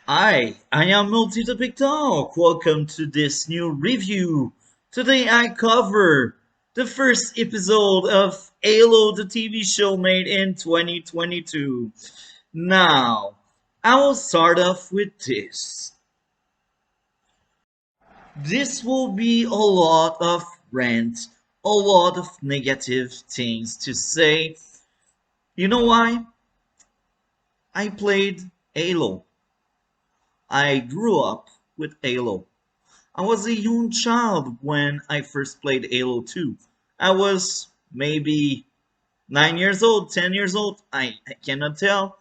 I am Multi-Topic Talk. Welcome to this new review. Today I cover the first episode of Halo, the TV show made in 2022. Now, I will start off with this. This will be a lot of rant, a lot of negative things to say. You know why? I played Halo. I grew up with Halo. I was a young child when I first played Halo 2. I was maybe 9 years old, 10 years old, I cannot tell.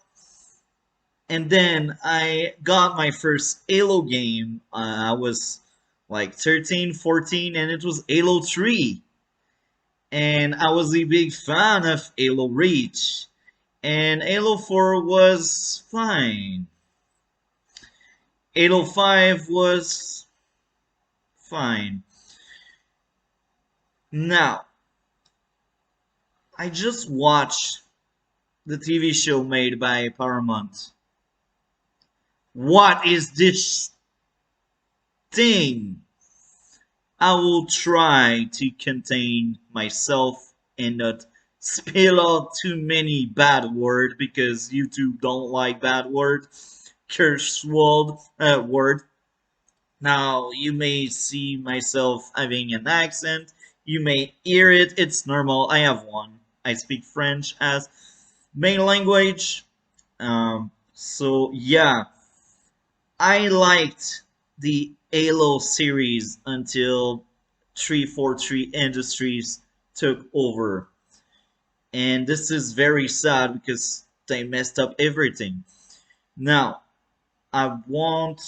And then I got my first Halo game. I was like 13, 14, and it was Halo 3. And I was a big fan of Halo Reach. And Halo 4 was fine. Halo 5 was fine. Now, I just watched the TV show made by Paramount. What is this thing? I will try to contain myself and not spill out too many bad words because YouTube don't like bad word, word. Now you may see myself having an accent. You may hear it. It's normal. I have one. I speak French as main language. So yeah, I liked the Halo series until 343 Industries took over. And this is very sad because they messed up everything. Now, I won't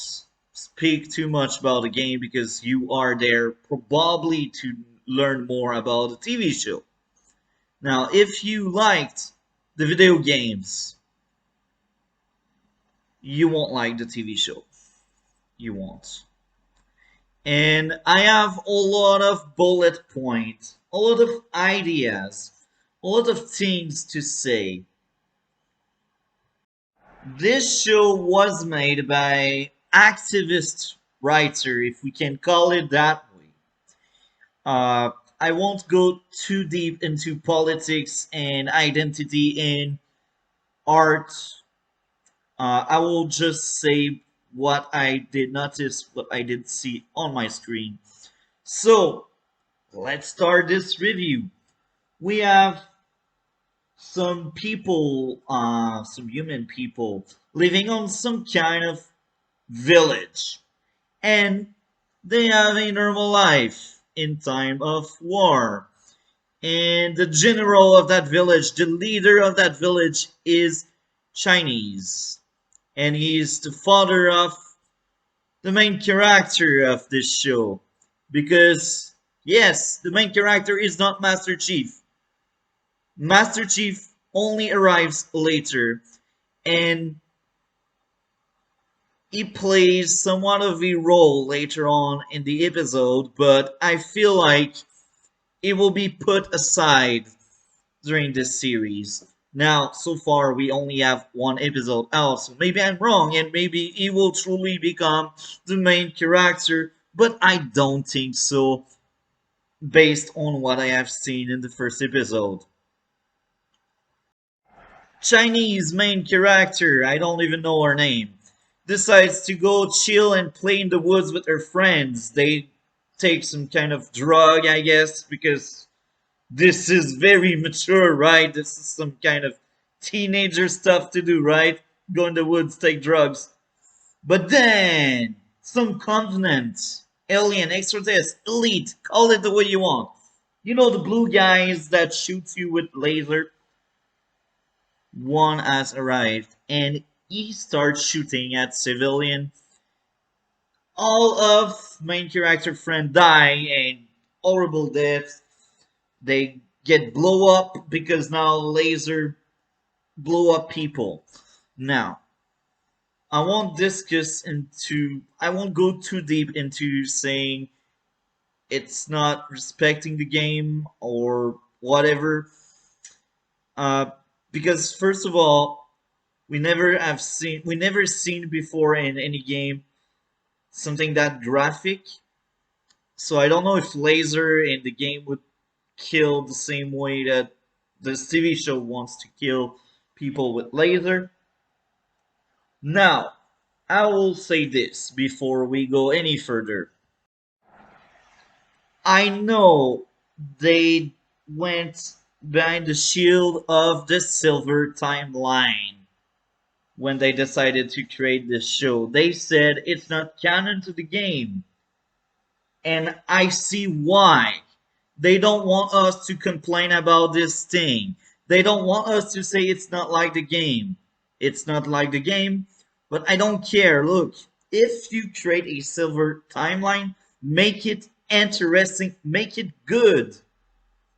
speak too much about the game because you are there probably to learn more about the TV show. Now, if you liked the video games, you won't like the TV show. You won't. And I have a lot of bullet points, a lot of ideas, a lot of things to say. This show was made by activist writer, if we can call it that way. Uh, I won't go too deep into politics and identity in art. I will just say what I did notice, what I did see on my screen. So, let's start this review. We have some people, some human people, living on some kind of village. And they have a normal life in time of war. And the general of that village, the leader of that village, is Chinese. And he is the father of the main character of this show. Because, yes, the main character is not Master Chief. Master Chief only arrives later, and he plays somewhat of a role later on in the episode, but I feel like it will be put aside during this series. Now, so far, we only have one episode out, so maybe I'm wrong, and maybe he will truly become the main character, but I don't think so, based on what I have seen in the first episode. Chinese main character, I don't even know her name, decides to go chill and play in the woods with her friends. They take some kind of drug, I guess, because this is very mature, right? This is some kind of teenager stuff to do, right? Go in the woods, take drugs. But then, some covenant, alien, extraterrestrial, elite, call it the way you want. You know the blue guys that shoots you with laser? One has arrived, and he starts shooting at civilian. All of main character friend die and horrible deaths. They get blow up because now laser blow up people. Now, I won't go too deep into saying it's not respecting the game or whatever. Uh, because first of all, We never seen before in any game something that graphic. So I don't know if laser in the game would kill the same way that this TV show wants to kill people with laser. Now, I will say this before we go any further. I know they went behind the shield of the silver timeline when they decided to create this show. They said it's not canon to the game. And I see why. They don't want us to complain about this thing. They don't want us to say it's not like the game. It's not like the game, but I don't care. Look, if you create a silver timeline, make it interesting, make it good.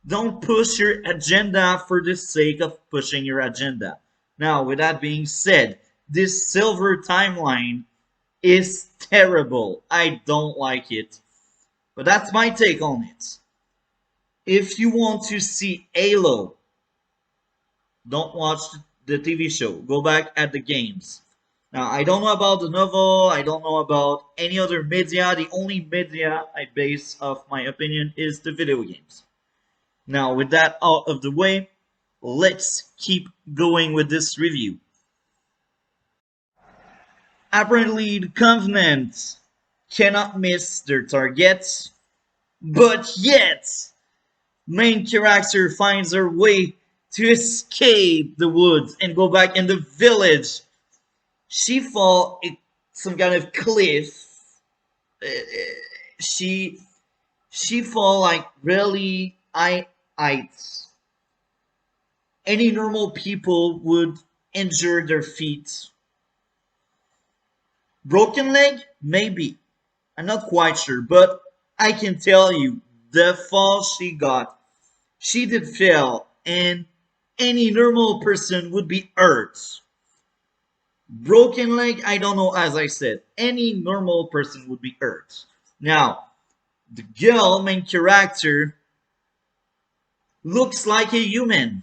Don't push your agenda for the sake of pushing your agenda. Now, with that being said, this silver timeline is terrible. I don't like it. But that's my take on it. If you want to see Halo, don't watch the TV show. Go back at the games. Now, I don't know about the novel. I don't know about any other media. The only media I base of my opinion is the video games. Now, with that out of the way, let's keep going with this review. Apparently, the Covenant cannot miss their targets, but yet main character finds her way to escape the woods and go back in the village. She fall some kind of cliff. She she fall like really heights. Any normal people would injure their feet. Broken leg? Maybe. I'm not quite sure, but I can tell you the fall she got. She did fail, and any normal person would be hurt. Broken leg, I don't know, as I said. Any normal person would be hurt. Now, the girl, main character, looks like a human.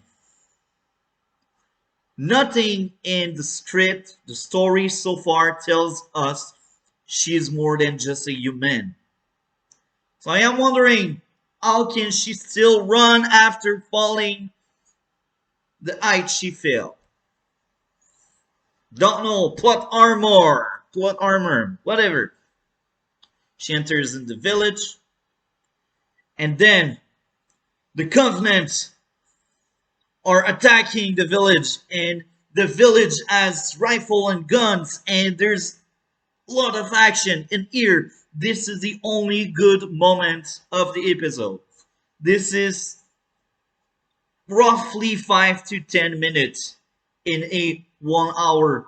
Nothing in the script, the story so far tells us she is more than just a human. So I am wondering, how can she still run after falling the height she fell? Don't know. Plot armor, whatever. She enters in the village, and then the Covenant are attacking the village, and the village has rifle and guns, and there's a lot of action. And here, this is the only good moment of the episode. This is roughly 5 to 10 minutes in a 1 hour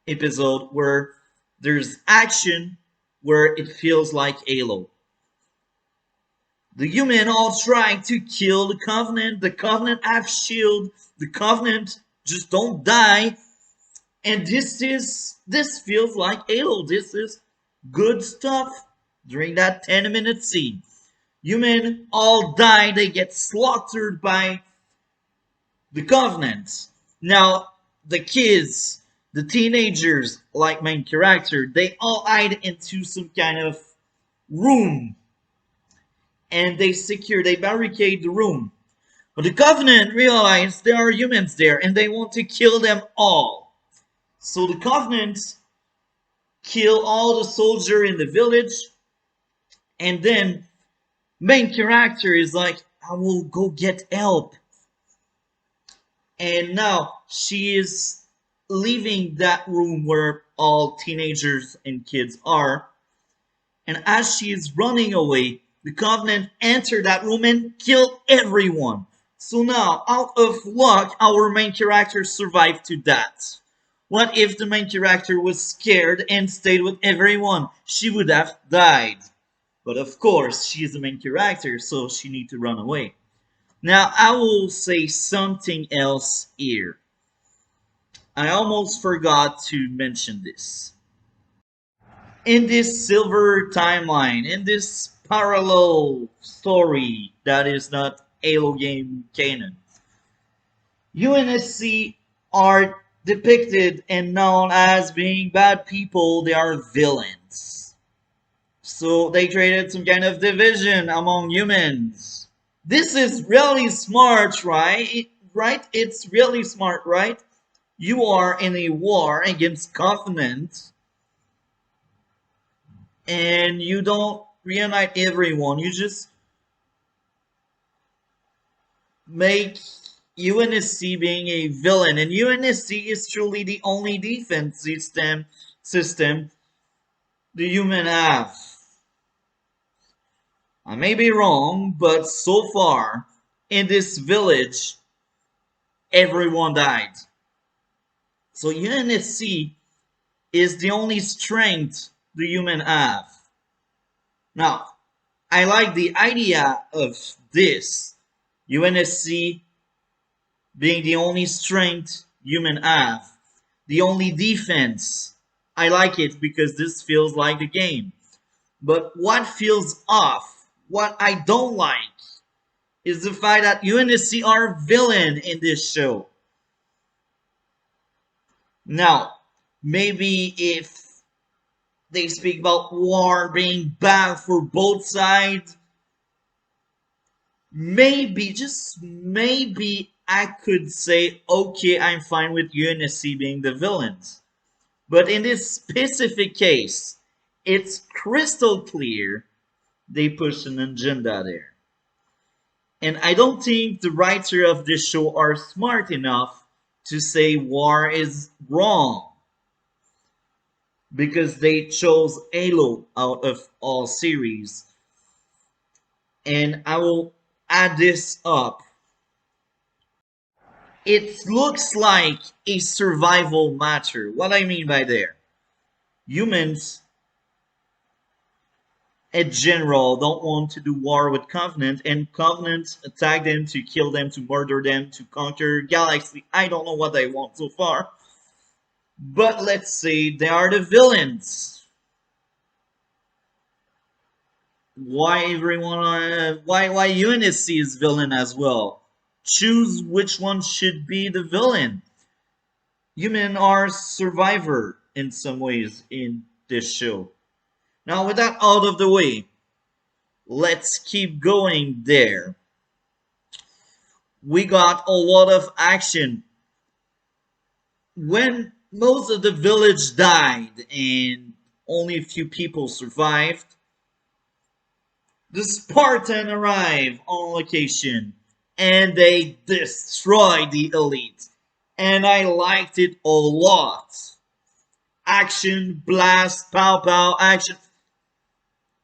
episode where there's action where it feels like Halo. The human all trying to kill the Covenant. The Covenant have shield. The Covenant just don't die. And this feels like Halo. This is good stuff during that 10-minute scene. Human all die. They get slaughtered by the Covenant. Now, the kids, the teenagers, like main character, they all hide into some kind of room. And they barricade the room. But the Covenant realize there are humans there and they want to kill them all. So the Covenant kill all the soldiers in the village, and then main character is like, I will go get help. And now she is leaving that room where all teenagers and kids are. And as she is running away, the Covenant enter that room and kill everyone. So now, out of luck, our main character survived to that. What if the main character was scared and stayed with everyone? She would have died. But of course, she is the main character, so she need to run away. Now, I will say something else here. I almost forgot to mention this. In this silver timeline, in this parallel story that is not Halo game canon, UNSC are depicted and known as being bad people, they are villains. So they created some kind of division among humans. This is really smart, right? Right? It's really smart, right? You are in a war against Covenant, and you don't reunite everyone. You just make UNSC being a villain, and UNSC is truly the only defense system the human have. I may be wrong, but so far in this village, everyone died. So UNSC is the only strength the human have. Now, I like the idea of this UNSC being the only strength human have, the only defense. I like it because this feels like the game. But what feels off, what I don't like, is the fact that UNSC are villain in this show. Now, maybe if they speak about war being bad for both sides, maybe, just maybe, I could say, okay, I'm fine with UNSC being the villains. But in this specific case, it's crystal clear they push an agenda there. And I don't think the writer of this show are smart enough to say war is wrong because they chose Halo out of all series. And I will add this up. It looks like a survival matter. What I mean by there, humans in general don't want to do war with Covenant, and Covenant attack them to kill them, to murder them, to conquer galaxy. I don't know what they want so far. But let's say they are the villains. Why everyone? Why UNSC is villain as well? Choose which one should be the villain. Human are survivor in some ways in this show. Now, with that out of the way, let's keep going there. We got a lot of action. When most of the village died and only a few people survived, the Spartan arrive on location and they destroy the elite. And I liked it a lot. Action, blast, pow pow, action.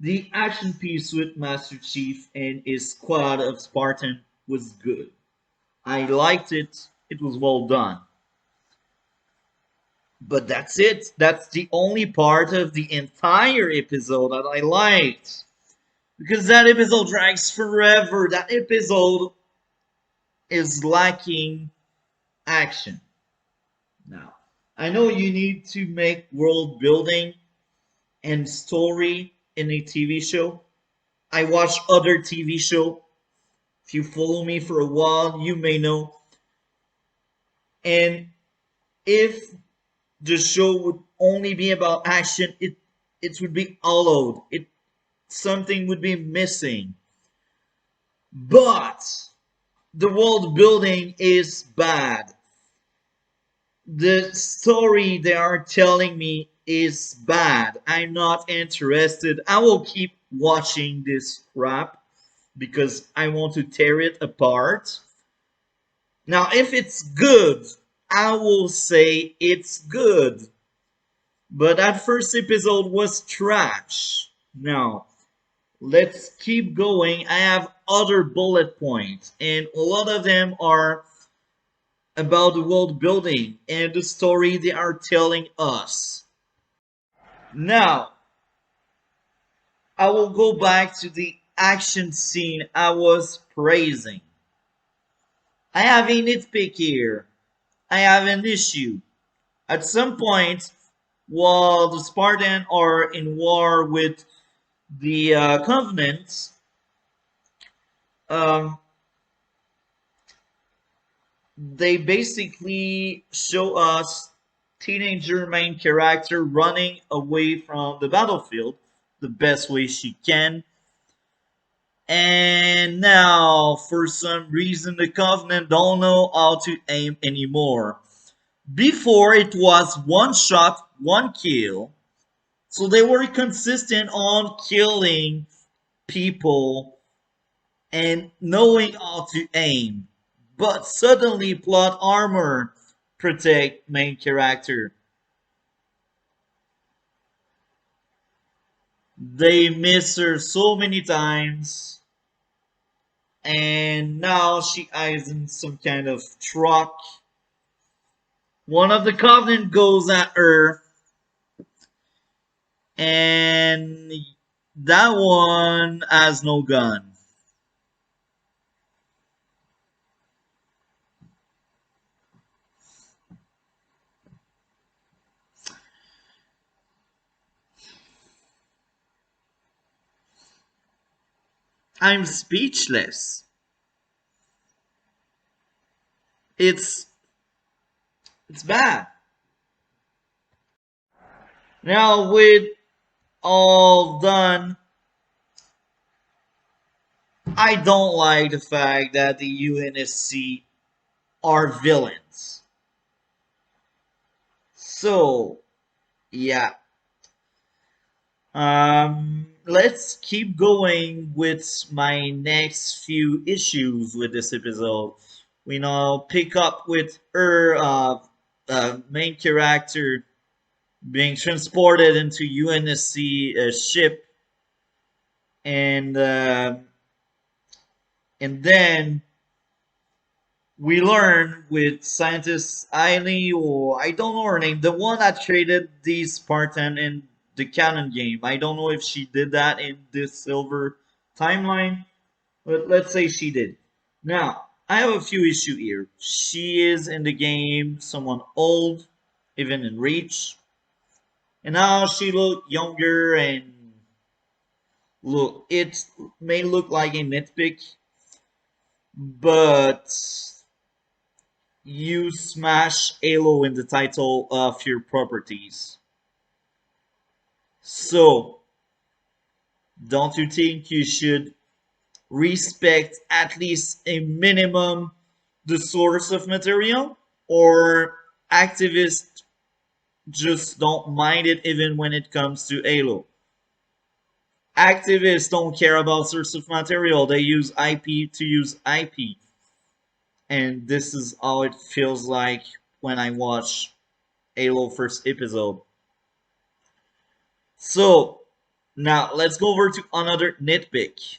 The action piece with Master Chief and his squad of Spartan was good. I liked it. It was well done. But that's it. That's the only part of the entire episode that I liked. Because that episode drags forever. That episode is lacking action. Now, I know you need to make world building and story in a TV show. I watch other TV show. If you follow me for a while, you may know. And if the show would only be about action, it would be hollowed. It something would be missing. But the world building is bad. The story they are telling me is bad. I'm not interested. I will keep watching this crap because I want to tear it apart. Now, if it's good, I will say it's good. But that first episode was trash. Now, let's keep going. I have other bullet points, and a lot of them are about the world building and the story they are telling us. Now, I will go back to the action scene I was praising. I have a nitpick here. I have an issue. At some point, while the Spartans are in war with the Covenants, um, They basically show us teenager main character running away from the battlefield the best way she can. And now, for some reason, the Covenant don't know how to aim anymore. Before, it was one shot, one kill. So they were consistent on killing people and knowing how to aim. But suddenly, plot armor protect main character. They miss her so many times, and now she eyes in some kind of truck. One of the Covenant goes at her, and that one has no gun. I'm speechless. It's it's bad. Now with all done, I don't like the fact that the UNSC are villains. So yeah, let's keep going with my next few issues with this episode. We now pick up with her main character being transported into UNSC ship, and and then we learn with scientist Eileen, or I don't know her name, the one that created the Spartan in the canon game. I don't know if she did that in this silver timeline, but let's say she did. Now, I have a few issues here. She is in the game someone old, even in reach, and now she look younger and look. It may look like a nitpick, but you smash Halo in the title of your properties. So, don't you think you should respect at least a minimum the source of material? Or activists just don't mind it even when it comes to Halo? Activists don't care about source of material, they use IP to use IP. And this is how it feels like when I watch Halo first episode. So now let's go over to another nitpick.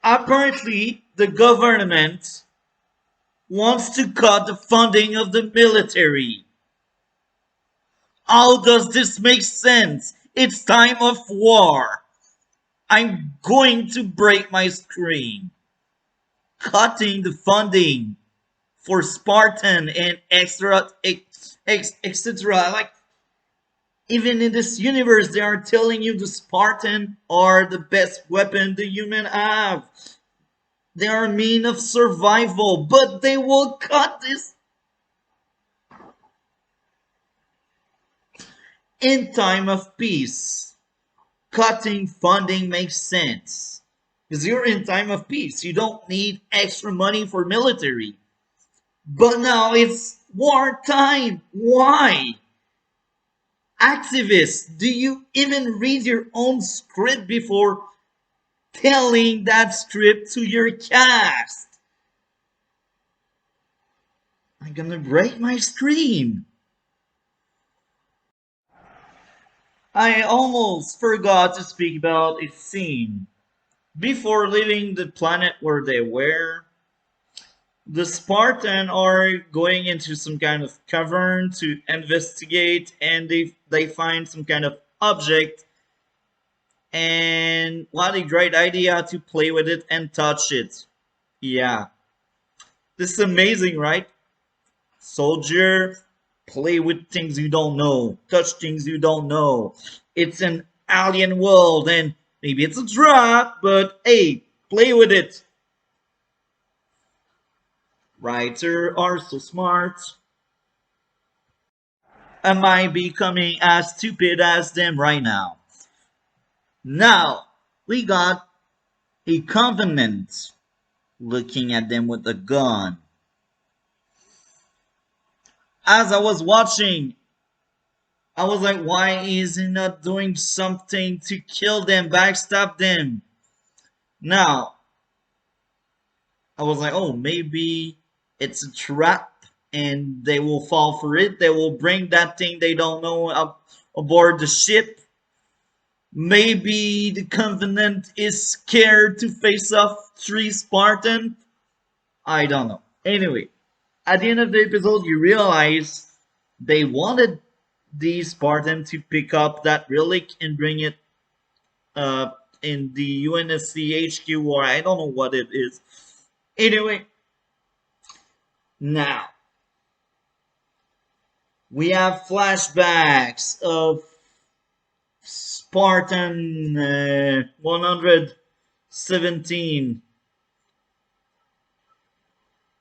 Apparently, the government wants to cut the funding of the military. How does this make sense? It's time of war. I'm going to break my screen. Cutting the funding for Spartan and extra, etc. Like, even in this universe, they are telling you the Spartan are the best weapon the human have. They are a mean of survival, but they will cut this in time of peace. Cutting funding makes sense. Because you're in time of peace. You don't need extra money for military. But now it's wartime. Why? Activists, do you even read your own script before telling that script to your cast? I'm gonna break my screen. I almost forgot to speak about a scene. Before leaving the planet where they were, the Spartan are going into some kind of cavern to investigate, and they find some kind of object, and what a great idea to play with it and touch it. Yeah, this is amazing, right? Soldier, play with things you don't know, touch things you don't know. It's an alien world, and maybe it's a drop, but hey, play with it. Writers are so smart. Am I becoming as stupid as them right now? Now, we got a covenant looking at them with a gun. As I was watching, I was like, why is he not doing something to kill them, backstab them? Now, I was like, oh, maybe it's a trap and they will fall for it. They will bring that thing they don't know up aboard the ship. Maybe the Covenant is scared to face off three Spartans. I don't know. Anyway, at the end of the episode, you realize they wanted the Spartan to pick up that relic and bring it in the UNSC HQ, or I don't know what it is. Anyway, now we have flashbacks of Spartan 117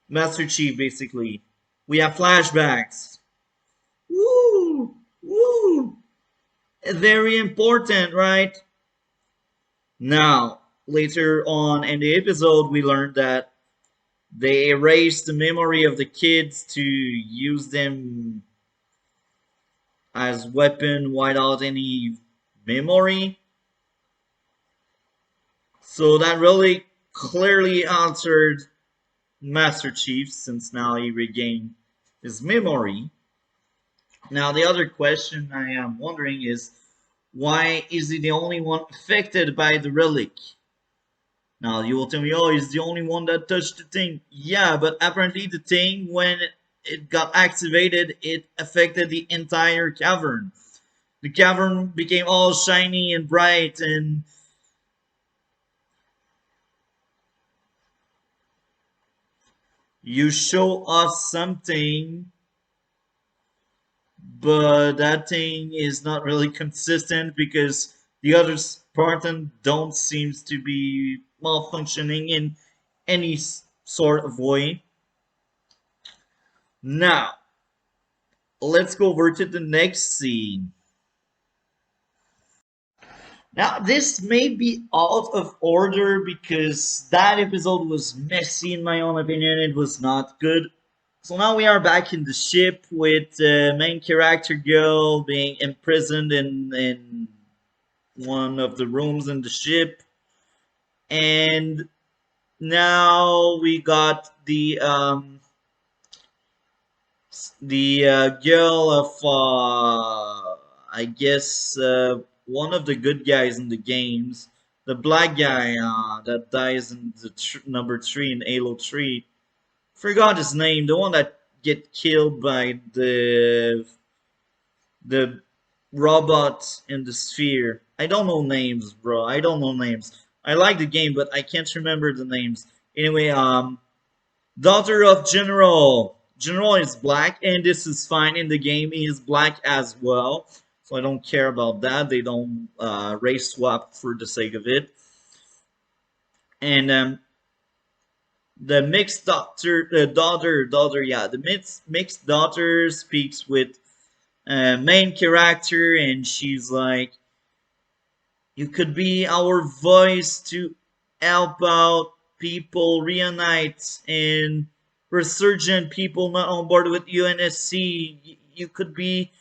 Master Chief, basically. We have flashbacks. Woo! Woo! Very important, right? Now, later on in the episode, we learned that they erased the memory of the kids to use them as weapon without any memory. So that really clearly answered Master Chief since now he regained his memory. Now the other question I am wondering is why is he the only one affected by the relic? Now you will tell me, oh, he's the only one that touched the thing. Yeah, but apparently the thing, when it got activated, it affected the entire cavern. The cavern became all shiny and bright, and you show us something, but that thing is not really consistent because the other Spartan don't seems to be malfunctioning in any sort of way. Now, let's go over to the next scene. Now, this may be out of order because that episode was messy, in my own opinion. It was not good. So now we are back in the ship with the main character girl being imprisoned in one of the rooms in the ship. And now we got the girl of I guess one of the good guys in the games, the black guy that dies in the number 3 in Halo 3. Forgot his name, the one that get killed by the robot in the sphere. I don't know names, bro. I don't know names. I like the game, but I can't remember the names. Anyway, daughter of General. General is black, and this is fine in the game. He is black as well, so I don't care about that. They don't race swap for the sake of it. And the mixed daughter, yeah, the mixed daughter speaks with main character, and she's like, "You could be our voice to help out people, reunite and resurgent people not on board with UNSC. You could be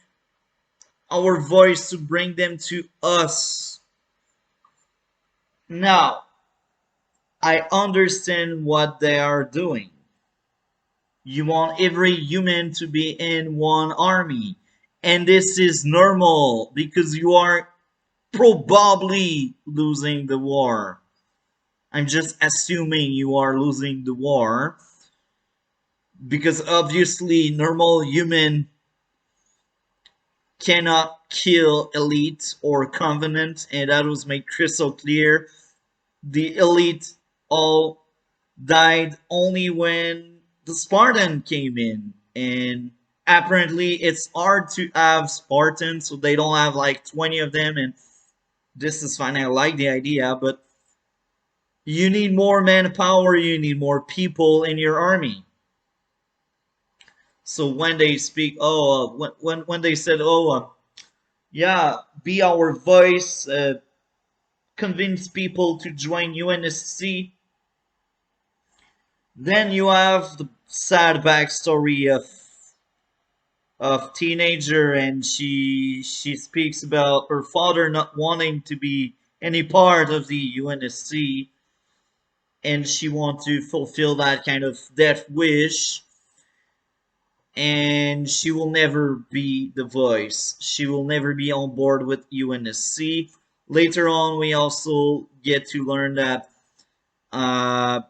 our voice to bring them to us." Now, I understand what they are doing. You want every human to be in one army. And this is normal because you are probably losing the war. I'm just assuming you are losing the war because obviously normal human cannot kill elite or covenant, and that was made crystal clear. The elite all died only when the Spartan came in, and apparently it's hard to have Spartans, so they don't have like 20 of them, and this is fine. I like the idea, but you need more manpower, you need more people in your army. So when they speak, when they said, yeah, be our voice, convince people to join UNSC. Then you have the sad backstory of teenager, and she speaks about her father not wanting to be any part of the UNSC, and she wants to fulfill that kind of death wish, and she will never be the voice. She will never be on board with UNSC. Later on, we also get to learn that uh,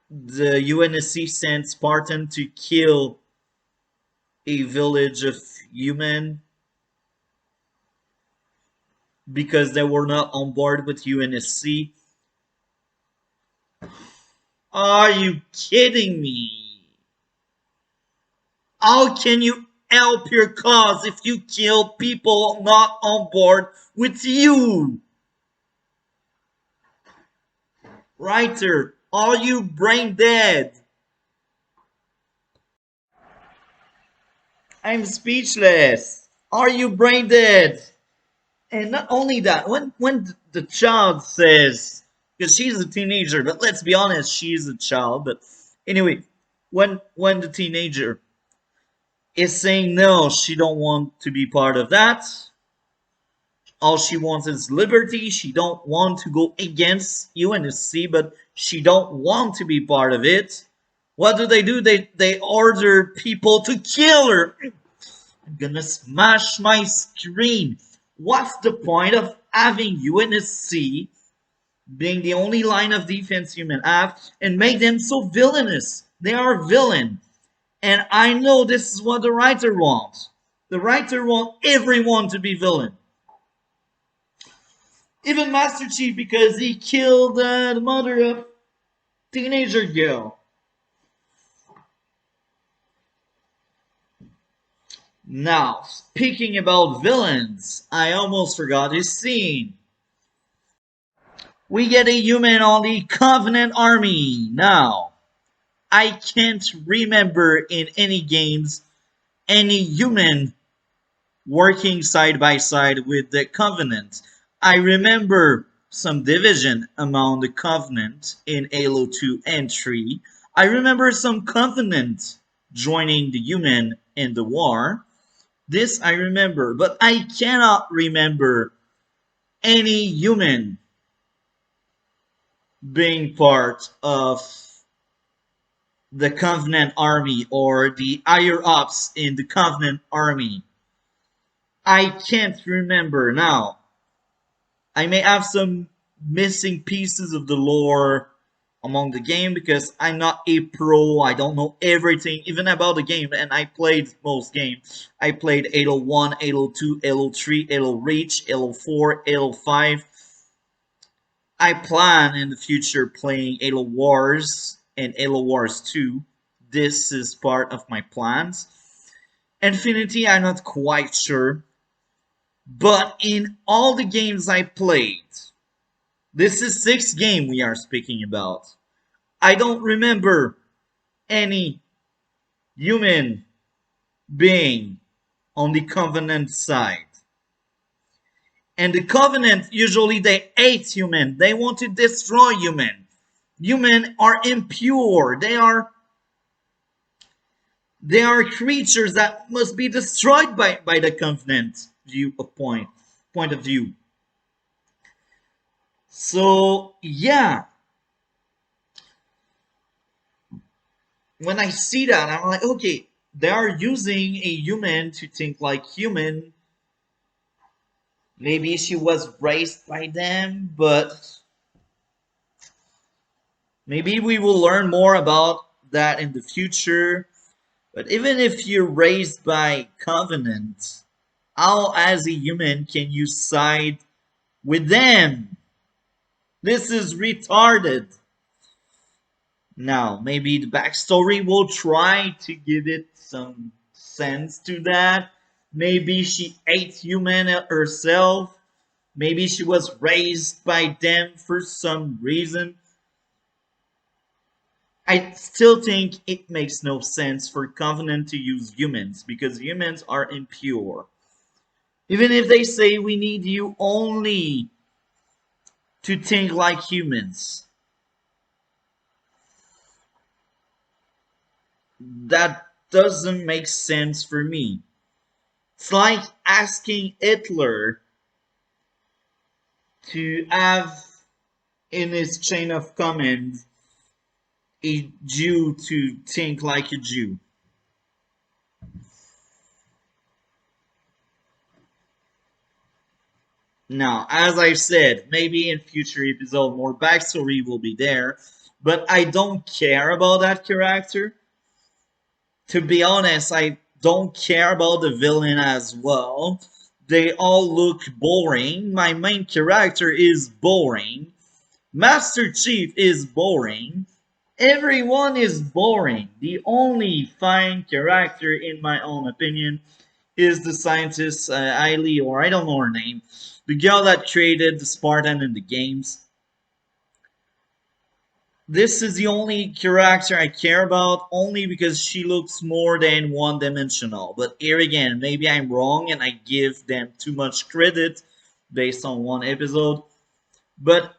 the UNSC sent Spartan to kill a village of human because they were not on board with UNSC. Are you kidding me? How can you help your cause if you kill people not on board with you? Writer, are you brain dead? I'm speechless. Are you brain dead? And not only that, when the child says, because she's a teenager, but let's be honest, she's a child. But anyway, when the teenager is saying no, she don't want to be part of that. All she wants is liberty. She don't want to go against UNSC, but she don't want to be part of it. What do? They order people to kill her. I'm gonna smash my screen. What's the point of having UNSC being the only line of defense human have and make them so villainous? They are villain. And I know this is what the writer wants. The writer wants everyone to be villain. Even Master Chief because he killed the mother of teenager girl. Now, speaking about villains, I almost forgot his scene. We get a human on the Covenant Army. Now, I can't remember in any games any human working side by side with the Covenant. I remember some division among the Covenant in Halo 2 and 3. I remember some Covenant joining the human in the war. This I remember, but I cannot remember any human being part of the Covenant army or the higher ups in the Covenant army. I can't remember now. I may have some missing pieces of the lore among the game because I'm not a pro. I don't know everything even about the game, and I played most games. I played Halo 1, Halo 2, Halo 3, Halo Reach, Halo 4, Halo 5. I plan in the future playing Halo Wars and Halo Wars 2. This is part of my plans. Infinity, I'm not quite sure. But in all the games I played, this is 6th game we are speaking about. I don't remember any human being on the Covenant side. And the Covenant, usually they hate human. They want to destroy human. Human are impure. They are creatures that must be destroyed by the Covenant point of view. So yeah, when I see that, I'm like, okay, they are using a human to think like human. Maybe she was raised by them, but maybe we will learn more about that in the future. But even if you're raised by Covenant, how as a human can you side with them? This is retarded. Now, maybe the backstory will try to give it some sense to that. Maybe she ate human herself. Maybe she was raised by them for some reason. I still think it makes no sense for Covenant to use humans because humans are impure. Even if they say we need you only to think like humans, that doesn't make sense for me. It's like asking Hitler to have in his chain of command a Jew to think like a Jew. Now, as I said, maybe in future episode more backstory will be there, but I don't care about that character. To be honest, I don't care about the villain as well. They all look boring. My main character is boring. Master Chief is boring. Everyone is boring. The only fine character, in my own opinion, is the scientist Ailey, or I don't know her name, the girl that created the Spartan in the games. This is the only character I care about, only because she looks more than one dimensional. But here again, maybe I'm wrong and I give them too much credit based on one episode. But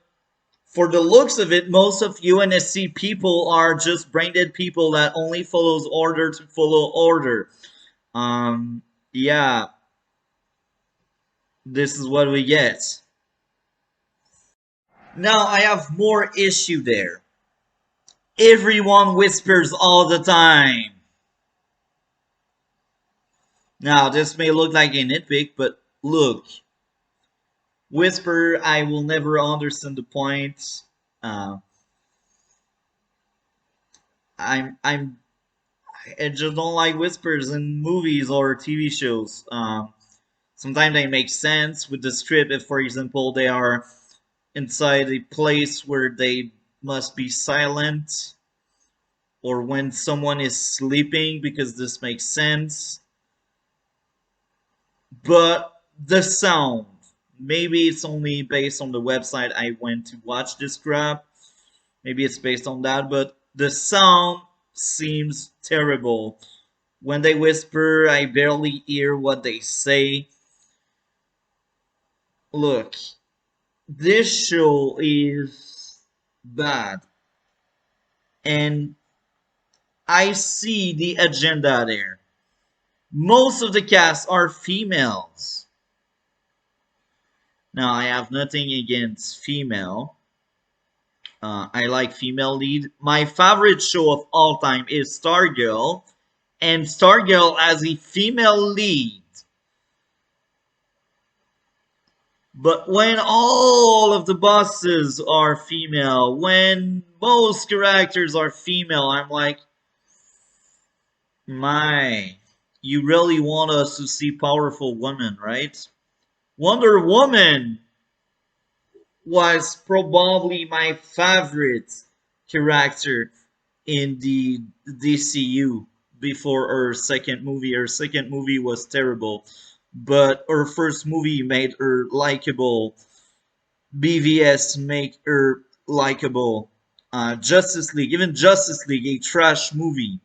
for the looks of it, most of UNSC people are just brain dead people that only follows order to follow order. Um, yeah, this is what we get. Now I have more issue there. Everyone whispers all the time. Now this may look like a nitpick, but look, whisper. I will never understand the point. Uh, I'm I just don't like whispers in movies or TV shows. Sometimes they make sense with the script if, for example, they are inside a place where they must be silent, or when someone is sleeping, because this makes sense. But the sound, maybe it's only based on the website I went to watch this crap. Maybe it's based on that, but the sound seems terrible. When they whisper, I barely hear what they say. Look, this show is bad, and I see the agenda there. Most of the cast are females. Now, I have nothing against female. I like female lead. My favorite show of all time is Stargirl, and Stargirl as a female lead. But when all of the bosses are female, when most characters are female, I'm like, my, you really want us to see powerful women, right? Wonder Woman was probably my favorite character in the DCU before her second movie. Her second movie was terrible, but her first movie made her likable. BVS make her likable. Justice League, even Justice League, a trash movie,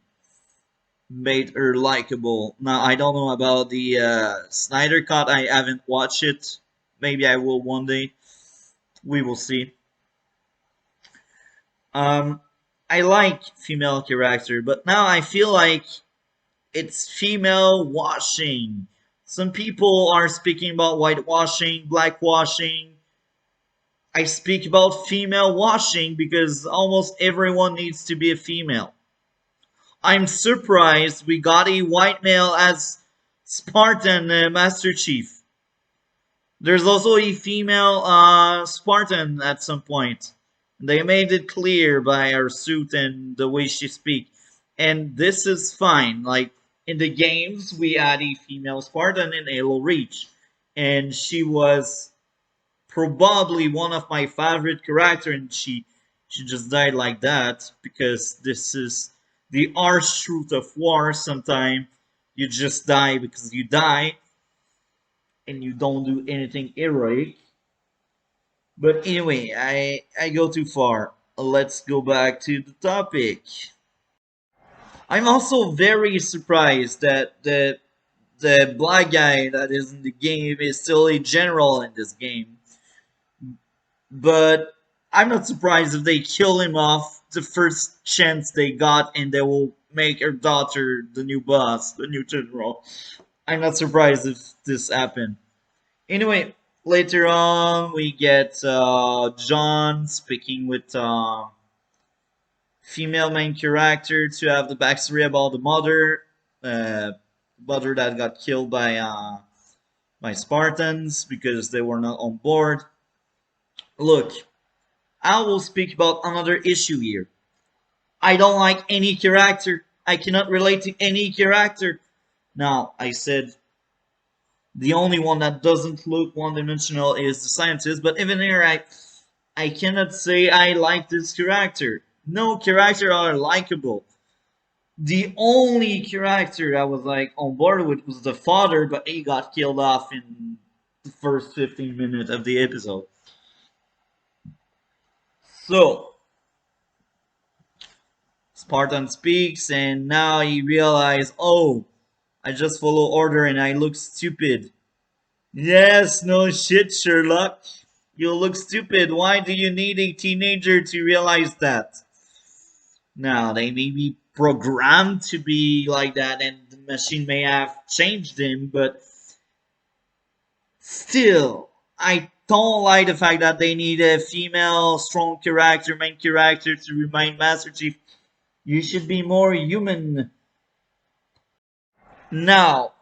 made her likable. Now I don't know about the Snyder Cut. I haven't watched it. Maybe I will one day. We will see. Um, I like female character, but now I feel like it's female washing. Some people are speaking about whitewashing, blackwashing. I speak about female washing because almost everyone needs to be a female. I'm surprised we got a white male as Spartan Master Chief. There's also a female Spartan at some point. They made it clear by her suit and the way she speaks. And this is fine. Like in the games, we had a female Spartan in Halo Reach. And she was probably one of my favorite characters, and she just died like that because this is the harsh truth of war. Sometimes you just die because you die and you don't do anything heroic. But anyway, I go too far. let's go back to the topic. I'm also very surprised that the black guy that is in the game is still a general in this game. But I'm not surprised if they kill him off the first chance they got and they will make her daughter the new boss, the new general. I'm not surprised if this happened. Anyway, later on we get John speaking with female main character to have the backstory about the uh, mother that got killed by Spartans because they were not on board. Look, I will speak about another issue here. I don't like any character. I cannot relate to any character. Now, I said the only one that doesn't look one-dimensional is the scientist, but even here, I cannot say I like this character. No character are likable. The only character I was like on board with was the father, but he got killed off in the first 15 minutes of the episode. So, Spartan speaks, and now he realizes, oh, I just follow order and I look stupid. Yes, no shit, Sherlock. You look stupid. Why do you need a teenager to realize that? Now, they may be programmed to be like that, and the machine may have changed him, but still, I don't like the fact that they need a female, strong character, main character to remind Master Chief, you should be more human. Now,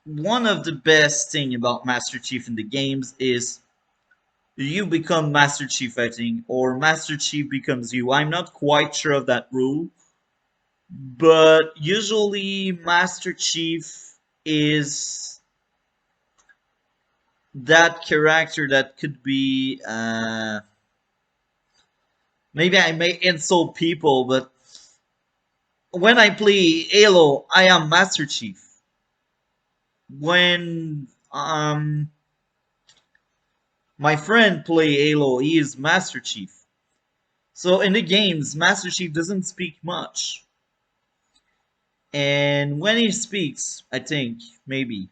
one of the best thing about Master Chief in the games is you become Master Chief, I think, or Master Chief becomes you. I'm not quite sure of that rule, but usually Master Chief is that character that could be. Maybe I may insult people, but when I play Halo, I am Master Chief. When my friend play Halo, he is Master Chief. So in the games, Master Chief doesn't speak much. And when he speaks, I think maybe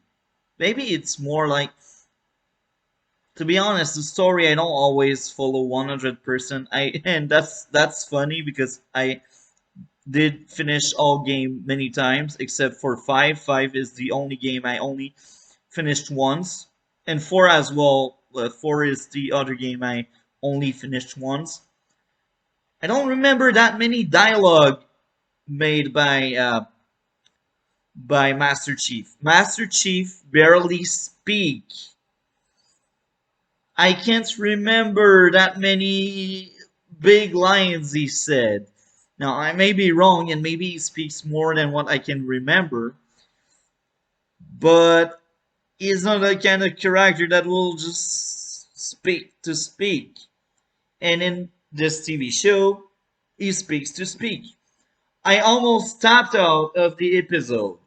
it's more like, to be honest, the story I don't always follow 100%. And that's funny because I did finish all game many times except for 5. 5 is the only game I only finished once, and 4 as well. 4 is the other game I only finished once. I don't remember that many dialogue made by Master Chief. Master Chief barely speak. I can't remember that many big lines he said. Now I may be wrong, and maybe he speaks more than what I can remember, but he's not the kind of character that will just speak to speak. And in this TV show, he speaks to speak. I almost tapped out of the episode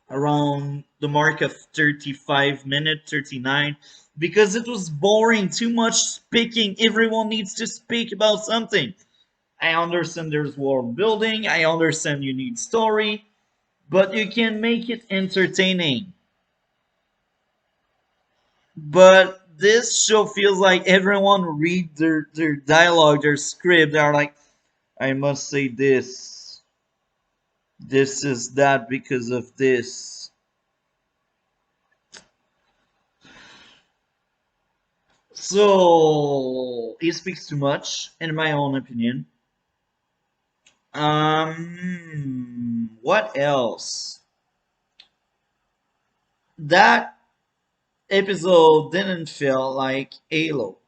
around the mark of 35 minutes, 39, because it was boring, too much speaking. Everyone needs to speak about something. I understand there's world building, I understand you need story, but you can make it entertaining. But this show feels like everyone read their dialogue, their script. They're like, I must say this. This is that because of this. So he speaks too much, in my own opinion. What else? That episode didn't feel like Halo.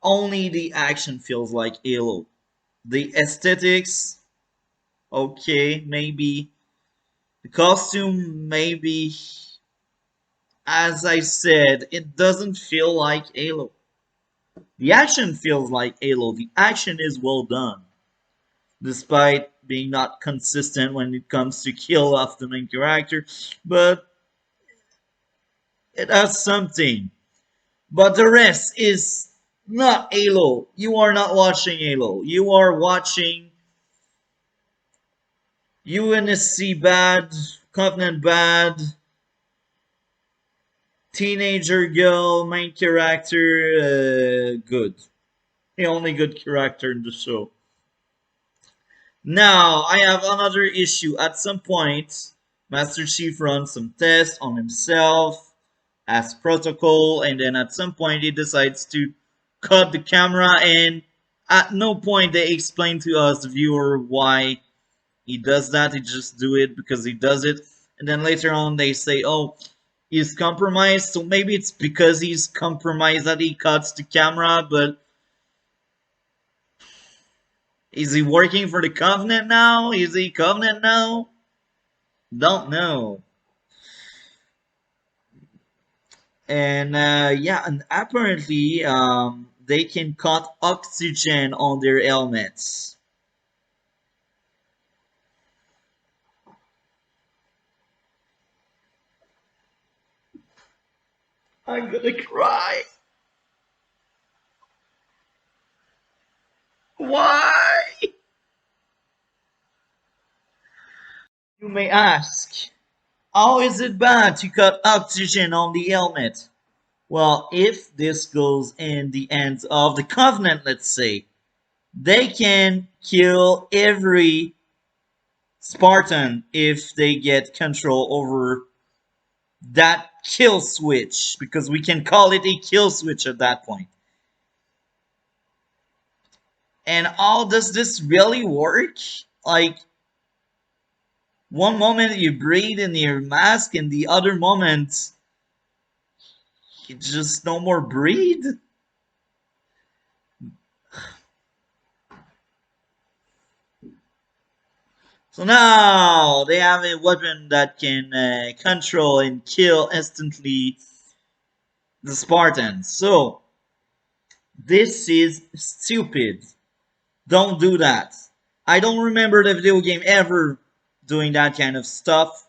Only the action feels like Halo. The aesthetics, okay, maybe. The costume, maybe. As I said, it doesn't feel like Halo. The action feels like Halo. The action is well done, despite being not consistent when it comes to kill off the main character. But it has something. But the rest is Not Halo. You are not watching Halo. You are watching UNSC bad, Covenant bad, teenager girl, main character, good. The only good character in the show. Now, I have another issue. At some point, Master Chief runs some tests on himself as protocol, and then at some point, he decides to cut the camera, and at no point they explain to us, the viewer, why he does that. He just do it because he does it. And then later on, they say, oh, he's compromised. So maybe it's because he's compromised that he cuts the camera, but is he working for the Covenant now? Is he Covenant now? Don't know. And yeah, and apparently they can cut oxygen on their helmets. I'm gonna cry. Why? You may ask. How is it bad to cut oxygen on the helmet? Well, if this goes in the hands of the Covenant, let's say, they can kill every Spartan if they get control over that kill switch, because we can call it a kill switch at that point. And how does this really work? Like, one moment you breathe in your mask, and the other moment you just no more breathe? So now they have a weapon that can control and kill instantly the Spartans. So this is stupid. Don't do that. I don't remember the video game ever doing that kind of stuff,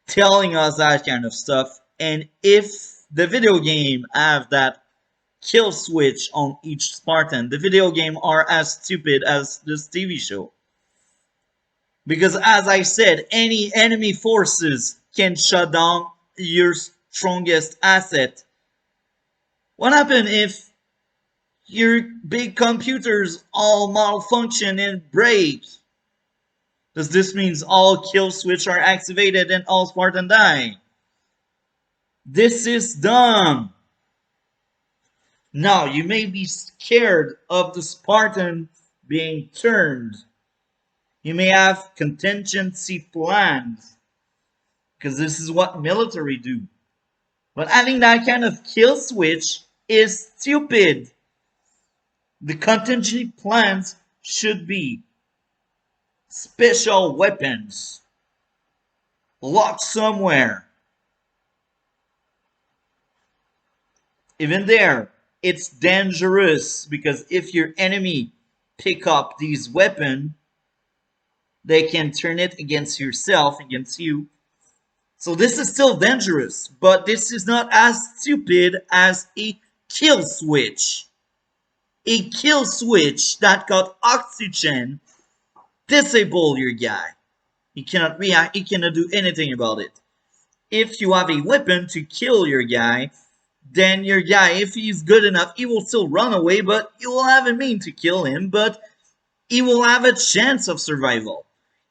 telling us that kind of stuff. And if the video game have that kill switch on each Spartan, the video game are as stupid as this TV show. Because as I said, any enemy forces can shut down your strongest asset. What happens if your big computers all malfunction and break? Does this mean all kill switch are activated and all Spartan die? This is dumb. Now, you may be scared of the Spartan being turned. You may have contingency plans, because this is what military do. But having that kind of kill switch is stupid. The contingency plans should be special weapons locked somewhere. Even there, it's dangerous, because if your enemy pick up these weapons, they can turn it against yourself, against you. So this is still dangerous, but this is not as stupid as a kill switch. A kill switch that got oxygen disable your guy. He cannot react, he cannot do anything about it. If you have a weapon to kill your guy, then your guy, if he's good enough, he will still run away, but you will have a mean to kill him, but he will have a chance of survival.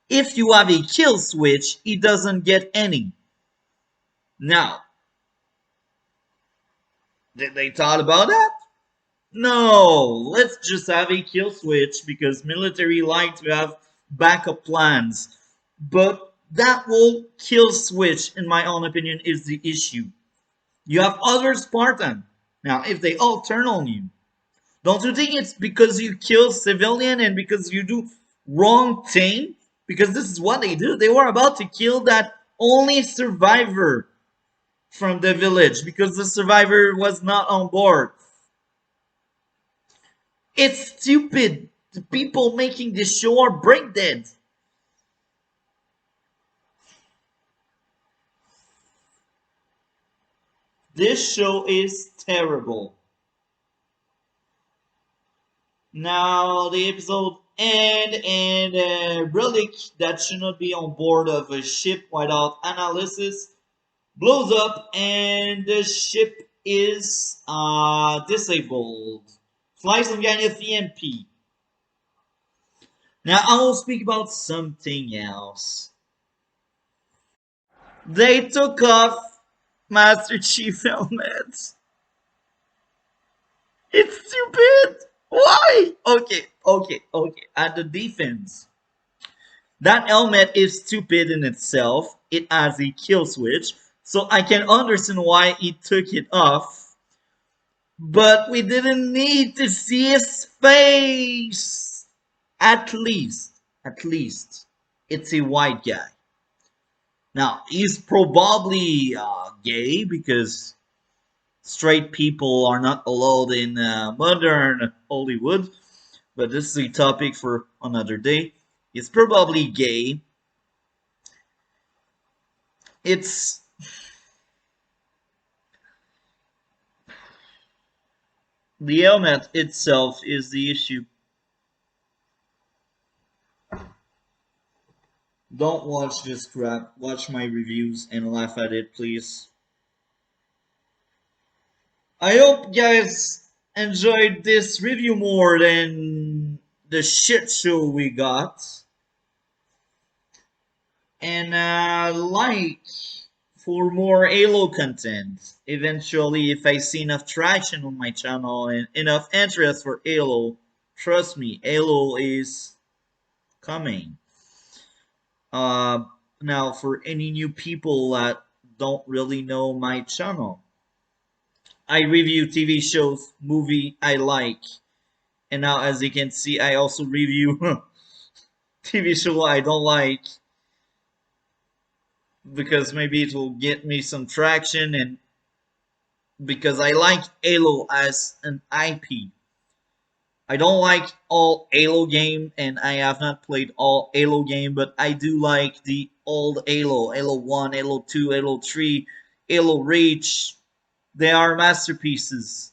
If you have a kill switch, he doesn't get any. Now, did they thought about that? No, let's just have a kill switch, because military like to have backup plans. But that whole kill switch, in my own opinion, is the issue. You have other Spartan. Now, if they all turn on you, don't you think it's because you kill civilian and because you do wrong thing? Because this is what they do. They were about to kill that only survivor from the village, because the survivor was not on board. It's stupid. The people making this show are brain dead. This show is terrible. Now the episode end and a relic that should not be on board of a ship without analysis blows up and the ship is disabled. Flies some kind of EMP. Now I will speak about something else. They took off Master Chief helmets. It's stupid. Why? Okay. At the defense, that helmet is stupid in itself. It has a kill switch, so I can understand why he took it off. But we didn't need to see his face. At least, it's a white guy. Now he's probably gay because straight people are not allowed in modern Hollywood. But this is a topic for another day. He's probably gay. It's the helmet itself is the issue. Don't watch this crap. Watch my reviews and laugh at it, please. I hope you guys enjoyed this review more than the shit show we got. And like for more Halo content. Eventually, if I see enough traction on my channel and enough interest for Halo, trust me, Halo is coming. Uh, Now, for any new people that don't really know my channel, I review TV shows, movie I like, and now as you can see, I also review TV show I don't like because maybe it will get me some traction and because I like Halo as an IP. I don't like all Halo game, and I have not played all Halo game, but I do like the old Halo, Halo 1, Halo 2, Halo 3, Halo Reach. They are masterpieces.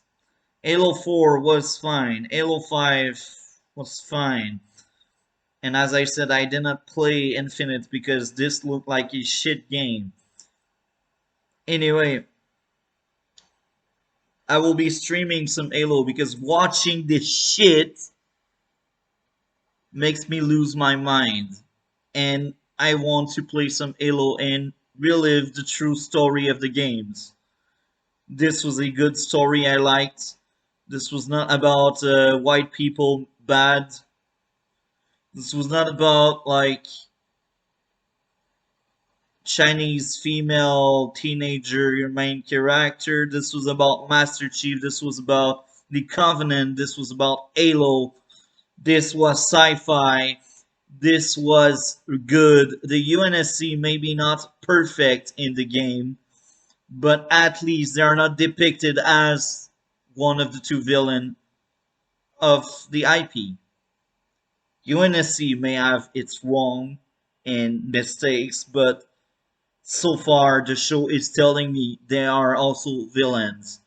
Halo 4 was fine. Halo 5 was fine. And as I said, I did not play Infinite because this looked like a shit game. Anyway, I will be streaming some Halo because watching this shit makes me lose my mind. And I want to play some Halo and relive the true story of the games. This was a good story I liked. This was not about white people bad. This was not about like Chinese female teenager, your main character. This was about Master Chief. This was about the Covenant. This was about Halo. This was sci-fi. This was good. The UNSC maybe not perfect in the game, but at least they are not depicted as one of the two villains of the IP. UNSC may have its wrong and mistakes, but so far the show is telling me they are also villains.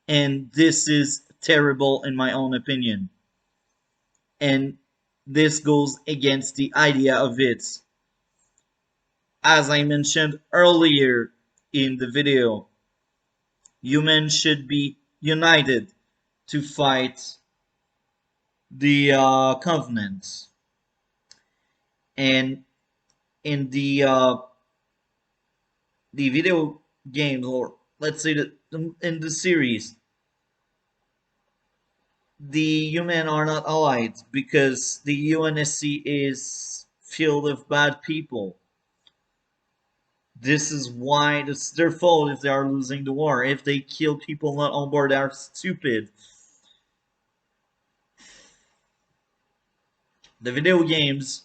And this is terrible in my own opinion. And this goes against the idea of it. As I mentioned earlier in the video, humans should be united to fight the Covenant. And in the video games, or let's say that in the series, the human are not allied because the UNSC is filled of bad people. This is why it's their fault if they are losing the war. If they kill people not on board, they are stupid. The video games,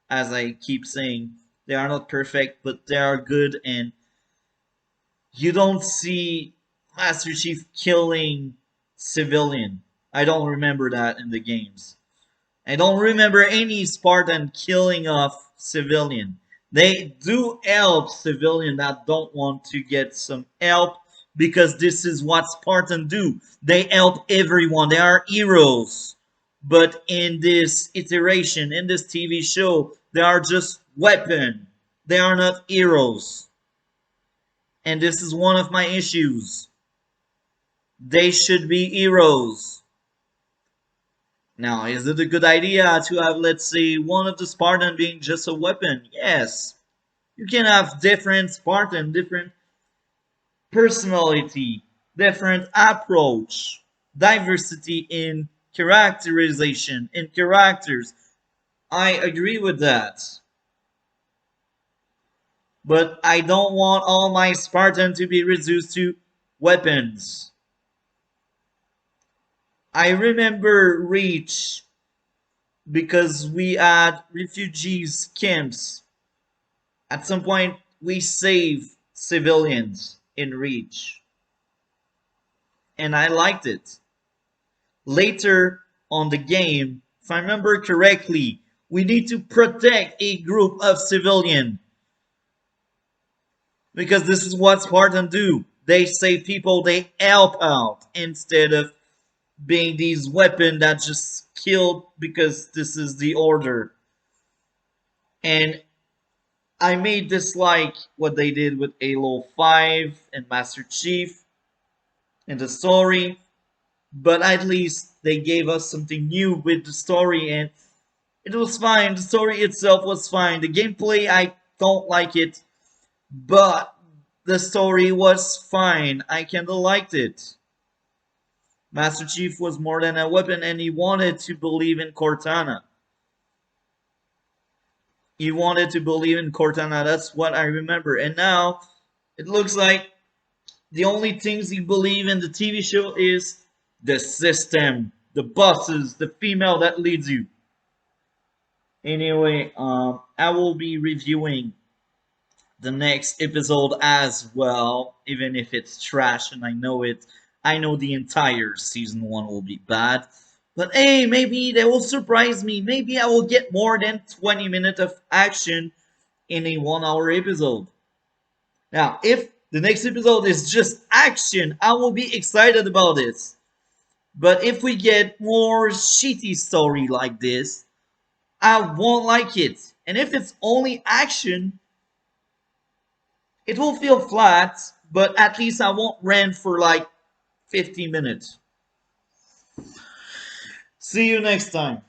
as I keep saying, they are not perfect, but they are good, and you don't see Master Chief killing civilian. I don't remember that in the games. I don't remember any Spartan killing off civilian. They do help civilian that don't want to get some help because this is what Spartans do. They help everyone. They are heroes. But in this iteration, in this TV show, they are just weapon. They are not heroes. And this is one of my issues. They should be heroes. Now, is it a good idea to have, let's say, one of the Spartan being just a weapon? Yes. You can have different Spartan, different personality, different approach, diversity in characterization, in characters. I agree with that. But I don't want all my Spartan to be reduced to weapons. I remember Reach because we had refugees camps. At some point, we saved civilians in Reach, and I liked it. Later on the game, if I remember correctly, we need to protect a group of civilians because this is what Spartans do. They save people, they help out instead of being these weapons that just kill because this is the order. And I may dislike what they did with Halo 5 and Master Chief in the story, but at least they gave us something new with the story, and it was fine. The story itself was fine. The gameplay, I don't like it, but the story was fine. I kinda liked it. Master Chief was more than a weapon, and he wanted to believe in Cortana. He wanted to believe in Cortana. That's what I remember. And now it looks like the only things he believe in the TV show is the system, the bosses, the female that leads you. Anyway, I will be reviewing the next episode as well, even if it's trash and I know it. I know the entire season one will be bad. But hey, maybe they will surprise me. Maybe I will get more than 20 minutes of action in a 1 hour episode. Now, if the next episode is just action, I will be excited about this. But if we get more shitty story like this, I won't like it. And if it's only action, it will feel flat, but at least I won't rant for like 50 minutes. See you next time.